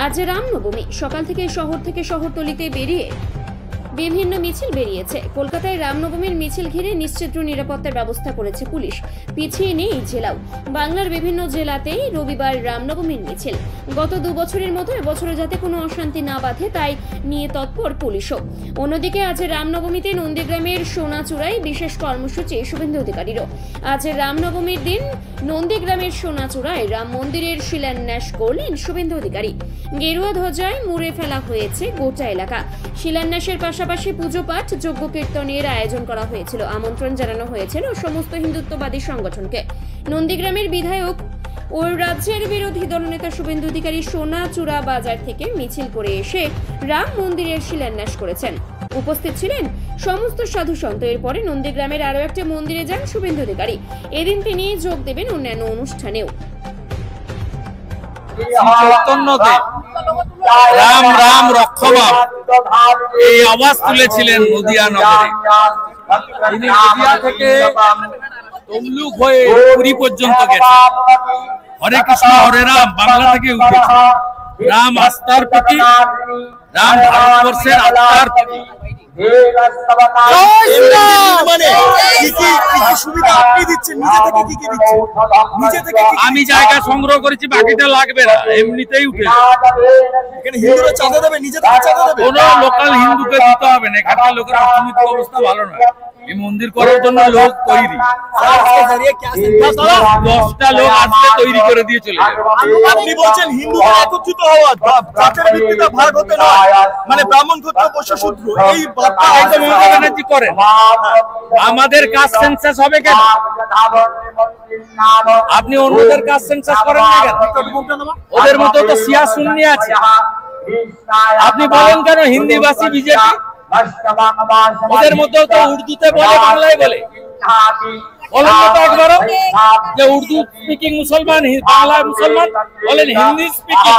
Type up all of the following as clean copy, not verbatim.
আজ রামনবমী, সকাল থেকে শহরতলিতে বেরিয়ে বিভিন্ন মিছিল বেরিয়েছে। কলকাতায় রামনবমীর মিছিল ঘিরে নিশ্চিদ্র নিরাপত্তার ব্যবস্থা করেছে পুলিশ। পিছিয়ে নেই জেলাও। বাংলার বিভিন্ন জেলাতেই রবিবার রামনবমীর মিছিল। গত 2 বছরের মতো এবছরে যাতে কোনো অশান্তি না বাধে তাই নিয়ে তৎপর পুলিশও। অন্যদিকে আজ রামনবমীতে নন্দীগ্রামের সোনাচূড়ায় বিশেষ কর্মসূচি শুভেন্দু অধিকারীরও। আজ রামনবমীর দিন নন্দীগ্রামের সোনাচূড়ায় রাম মন্দিরের শিলান্যাস করলেন শুভেন্দু অধিকারী। গেরুয়া ধ্বজায় মুড়ে ফেলা হয়েছে গোটা এলাকা। শিলান্যাসের পাশাপাশি পুজো পাঠ, যজ্ঞ কীর্তনের আয়োজন করা হয়েছিল। আমন্ত্রণ জানানো হয়েছিল সমস্ত হিন্দুত্ববাদী সংগঠনকে। নন্দীগ্রামের বিধায়ক ও রাজ্যের বিরোধী দলনেতা শুভেন্দু অধিকারী সোনাচূড়া বাজার থেকে মিছিল করে এসে রাম মন্দিরের শিলান্যাস করেছেন। উপস্থিত ছিলেন সমস্ত সাধু সন্ত। এরপরে নন্দীগ্রামের আরো একটা মন্দিরে যান শুভেন্দু অধিকারী। এদিন তিনি যোগ দেবেন অন্যান্য অনুষ্ঠানেও। রাম রাম রক্ষবাব এই আওয়াজ তুলেছিলেন নদিয়া নগরে। তিনি নদিয়া থেকে তমলুক হয়ে পুরী পর্যন্ত গেছেন। হরে কৃষ্ণ হরে রাম বাংলা থেকে উঠেছে। রাম আস্থার প্রতীক, রাম ভারতবর্ষের আত্মার প্রতীক। আমি জায়গা সংগ্রহ করেছি, বাকিটা লাগবে না, এমনিতেই উঠে কোন লোকাল হিন্দুকে দিতে হবে না। এখানকার লোকের অর্থনৈতিক অবস্থা ভালো নয়। এই মন্দির করার জন্য লোক তৈরি, 10টা লোক আসলে তৈরি করে দিয়ে চলে যাবে। আপনি বলছেন হিন্দুরা একত্রিত হওয়া, জাতের ভিত্তিতে ভাগ হতে নয়, মানে ব্রাহ্মণ ক্ষত্রিয় বৈশ্য শূদ্র, এই বার্তা মমতা ব্যানার্জি করেন। আমাদের কাস্ট সেন্সাস হবে কেন? আপনি অন্যদের কাস্ট সেন্সাস করেন না কেন? ওদের মতো তো শিয়া সুন্নি আছে। আপনি বলেন কেন হিন্দিভাষী বিজেপি? ওদের মতো তো উর্দুতে বলে, বাংলায় বলে। বলেন তো একবারও যে উর্দু স্পিকিং মুসলমান, বাংলায় মুসলমান। বলেন হিন্দি স্পিকিং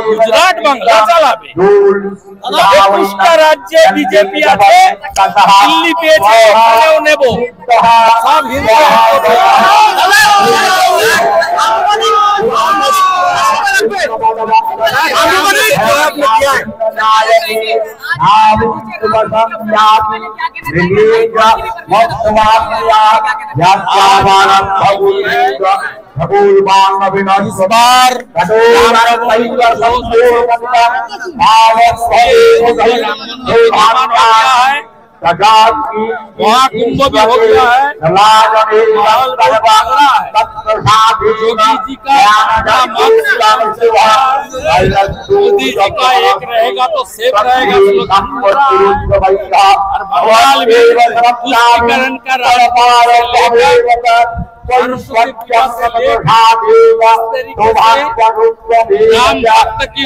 গুজরাট বাংলা চালাবে। 21টা রাজ্যে বিজেপি আছে, দিল্লি পেয়েছে, এখানেও নেব। সব হিন্দু महाकुंभ भी हो गया है। योगी जी का मोदी जी का एक रहेगा तो सेफ रहेगा। और बंगाल में तुष्टीकरण का राम भक्त की